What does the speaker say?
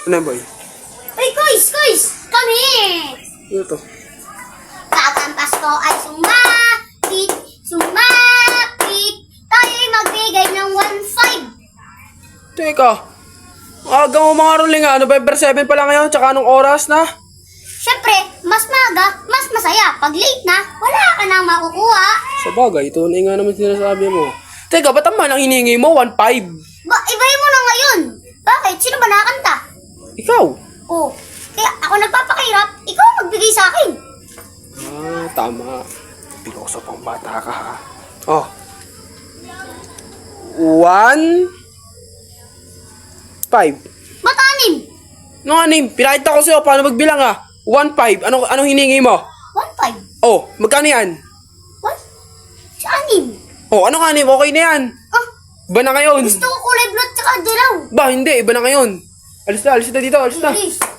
Ano yan, boy? Uy, Kuys! Kami! Ano to? Kakampas ko ay sumapit. Tayo'y magbigay ng 1.5. Teka. Aga mo mga ruling nga. November 7 pa lang ngayon. Tsaka anong oras na? Siyempre, mas maga, mas masaya. Pag late na, wala ka nang makukuha. Sa bagay, ito na nga naman sinasabi mo. Teka, ba't naman ang hiningi mo? 1.5? Ibahin mo na ngayon. Bakit? Sino ba nakakanta? Ikaw? Oh, kaya ako nagpapakahirap, ikaw ang magbigay sa akin. Tama. Piloso pang bata ka, ha? Oh. 1.5. Ba't anim? Ano anim? Pinakita ko sa'yo paano magbilang, ha? 1.5. Anong hiningi mo? 1.5? Oh, magkano yan? What? Sa anim? Oh, anong anim? Okay na yan. Ah, Iba na ngayon. gusto ko kulay blue at saka dilaw. Ba, hindi. Iba na ngayon. Alis na dito. Alis na. Please.